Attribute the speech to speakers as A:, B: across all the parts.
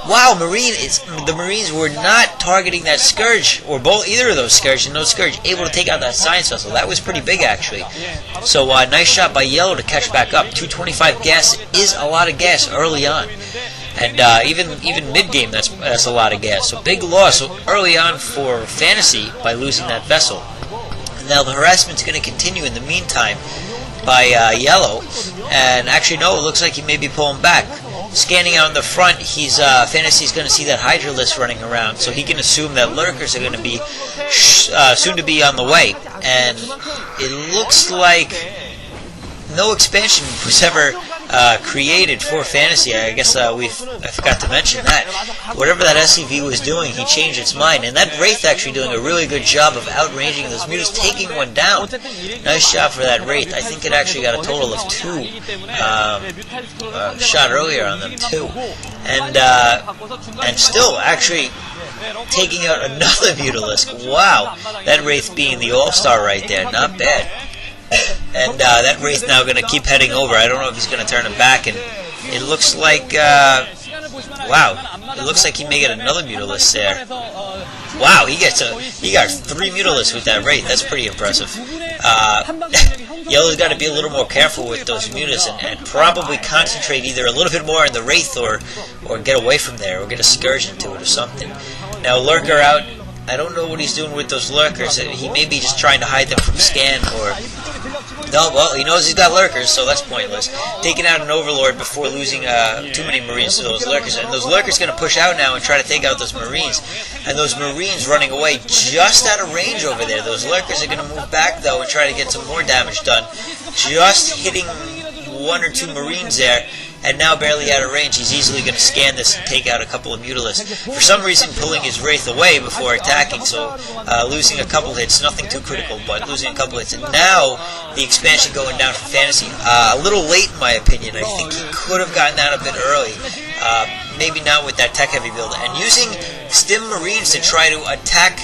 A: Wow, the Marines were not targeting that Scourge, or either of those Scourge, and no Scourge able to take out that Science Vessel. That was pretty big, actually. So, nice shot by Yellow to catch back up. 225 gas is a lot of gas early on. And even mid-game, that's a lot of gas. So, big loss early on for Fantasy by losing that vessel. Now, the harassment's going to continue in the meantime by Yellow. And actually, no, it looks like he may be pulling back. Scanning out in the front, Fantasy's going to see that Hydralisk running around, so he can assume that Lurkers are going to be soon to be on the way. And it looks like no expansion was ever created for Fantasy. I guess I forgot to mention that. Whatever that SCV was doing, he changed its mind. And that Wraith actually doing a really good job of outranging those Mutas, taking one down. Nice shot for that Wraith. I think it actually got a total of 2 shot earlier on them too. And still actually taking out another Mutalisk. Wow, that Wraith being the all-star right there, not bad. And that Wraith now going to keep heading over. I don't know if he's going to turn him back, and it looks like, wow, it looks like he may get another Mutalisk there. Wow, he got 3 Mutalisks with that Wraith. That's pretty impressive. Yellow's got to be a little more careful with those Mutas and probably concentrate either a little bit more on the Wraith or get away from there or get a Scourge into it or something. Now, Lurker out. I don't know what he's doing with those Lurkers. He may be just trying to hide them from scan, or... No, well, he knows he's got Lurkers, so that's pointless. Taking out an Overlord before losing too many Marines to those Lurkers. And those Lurkers going to push out now and try to take out those Marines. And those Marines running away just out of range over there. Those Lurkers are going to move back, though, and try to get some more damage done. Just hitting 1 or 2 Marines there. And now barely out of range, he's easily going to scan this and take out a couple of Mutalisks. For some reason, pulling his Wraith away before attacking, so losing a couple hits, nothing too critical, but losing a couple hits. And now, the expansion going down for Fantasy. A little late, in my opinion. I think he could have gotten out a bit early. Maybe not with that tech-heavy build. And using Stim Marines to try to attack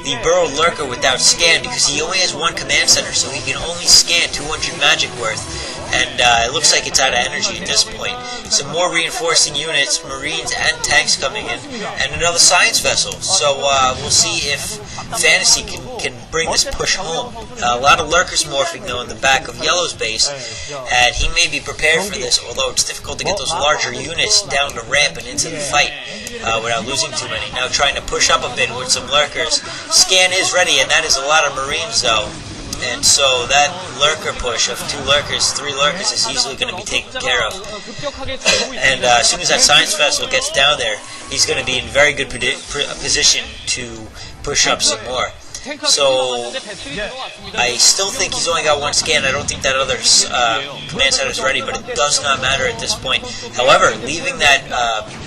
A: the Burrowed Lurker without scan, because he only has 1 command center, so he can only scan 200 magic worth. And it looks like it's out of energy at this point. Some more reinforcing units, Marines and tanks coming in, and another Science Vessel. So we'll see if Fantasy can bring this push home. A lot of Lurkers morphing, though, in the back of Yellow's base, and he may be prepared for this, although it's difficult to get those larger units down the ramp and into the fight without losing too many. Now trying to push up a bit with some Lurkers. Scan is ready, and that is a lot of Marines, though. And so that Lurker push of 2 Lurkers, 3 Lurkers is easily going to be taken care of. And as soon as that Science Vessel gets down there, he's going to be in very good position to push up some more. So I still think he's only got 1 scan. I don't think that other command center is ready, but it does not matter at this point. However, leaving that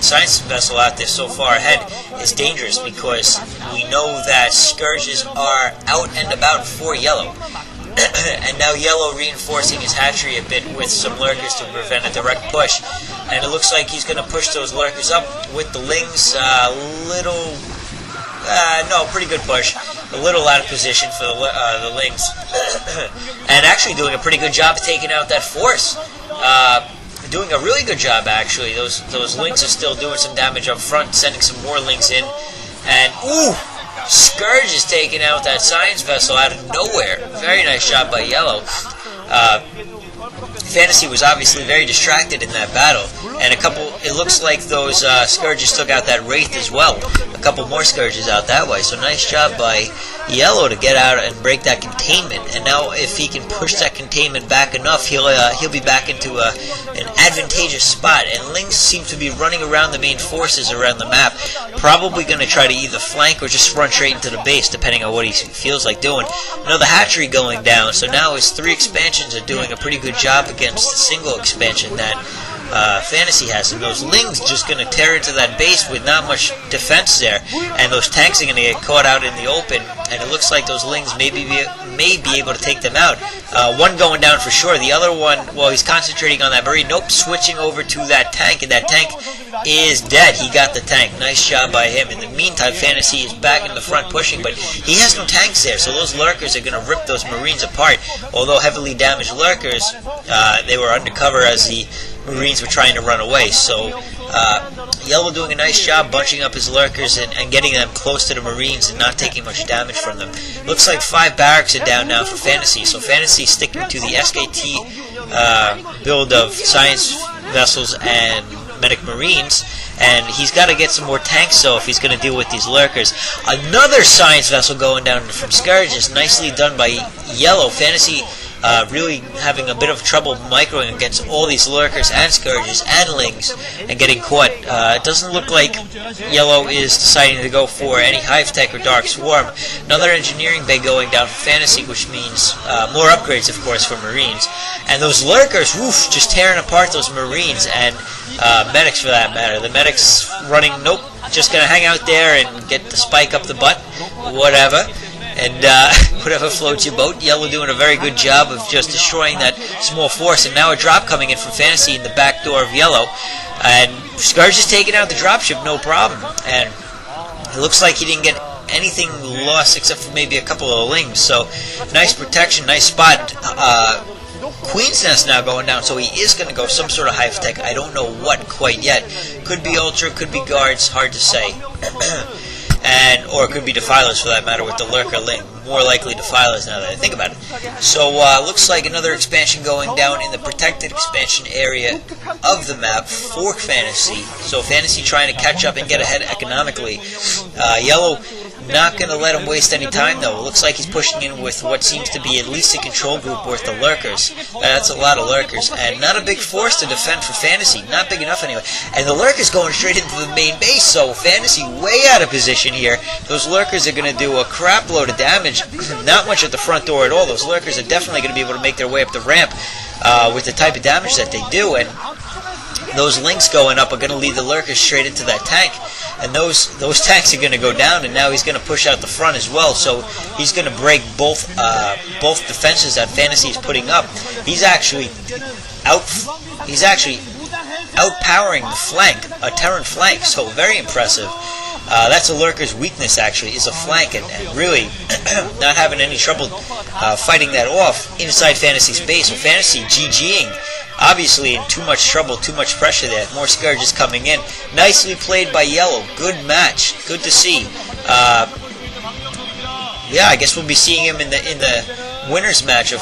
A: Science Vessel out there so far ahead is dangerous, because we know that Scourges are out and about for Yellow. And now Yellow reinforcing his hatchery a bit with some Lurkers to prevent a direct push. And it looks like he's going to push those Lurkers up with the Lings. No, pretty good push. A little out of position for the Lings. And actually doing a pretty good job of taking out that force. Doing a really good job, actually. Those Lings are still doing some damage up front, sending some more Lings in. And, ooh! Scourge is taking out that Science Vessel out of nowhere. Very nice job by Yellow. Fantasy was obviously very distracted in that battle, and it looks like those Scourges took out that Wraith as well. A couple more Scourges out that way, so nice job by Yellow to get out and break that containment. And now if he can push that containment back enough, he'll be back into an advantageous spot. And Lings seem to be running around the main forces around the map, probably going to try to either flank or just run straight into the base, depending on what he feels like doing. Another hatchery going down, so now his 3 expansions are doing a pretty good job against the single expansion that Fantasy has. And those Lings just going to tear into that base with not much defense there, and those tanks are going to get caught out in the open, and it looks like those Lings may be able to take them out. One going down for sure. The other one, well, he's concentrating on that Marine. Nope, switching over to that tank, and that tank is dead. He got the tank. Nice job by him. In the meantime, Fantasy is back in the front pushing, but he has no tanks there, so those Lurkers are going to rip those Marines apart. Although heavily damaged Lurkers, they were undercover as the Marines were trying to run away, so Yellow doing a nice job bunching up his lurkers and getting them close to the Marines and not taking much damage from them. Looks like 5 barracks are down now for Fantasy, so Fantasy sticking to the SKT build of science vessels and medic Marines, and he's got to get some more tanks though if he's going to deal with these lurkers. Another science vessel going down from Scourges, nicely done by Yellow. Fantasy really having a bit of trouble microing against all these lurkers and Scourges and Lings and getting caught. It doesn't look like Yellow is deciding to go for any Hive Tech or Dark Swarm. Another engineering bay going down for Fantasy, which means more upgrades, of course, for Marines. And those lurkers, woof, just tearing apart those Marines and medics for that matter. The medics running, nope, just going to hang out there and get the spike up the butt, whatever. And whatever floats your boat. Yellow doing a very good job of just destroying that small force. And now a drop coming in from Fantasy in the back door of Yellow. And Scourge is taking out the dropship, no problem. And it looks like he didn't get anything lost except for maybe a couple of Lings. So nice protection, nice spot. Queen's Nest now going down, so he is going to go some sort of Hive Tech. I don't know what quite yet. Could be Ultra, could be Guards, hard to say. Or it could be Defilers for that matter with the Lurker Ling. More likely Defilers now that I think about it. So looks like another expansion going down in the protected expansion area of the map for Fantasy. So Fantasy trying to catch up and get ahead economically. Yellow not going to let him waste any time though. It looks like he's pushing in with what seems to be at least a control group worth of lurkers. That's a lot of lurkers. And not a big force to defend for Fantasy. Not big enough anyway. And the lurkers going straight into the main base. So Fantasy way out of position here. Those lurkers are going to do a crap load of damage. Not much at the front door at all. Those lurkers are definitely going to be able to make their way up the ramp with the type of damage that they do. And those Lings going up are going to lead the lurkers straight into that tank. And those tanks are going to go down, and now he's going to push out the front as well. So he's going to break both defenses that Fantasy is putting up. He's actually outpowering the flank, a Terran flank. So very impressive. That's a lurker's weakness, actually, is a flank, and really not having any trouble fighting that off inside Fantasy's base. So Fantasy GGing. Obviously in too much trouble, too much pressure there. More Scourges coming in. Nicely played by Yellow. Good match. Good to see. Yeah, I guess we'll be seeing him in the winners match of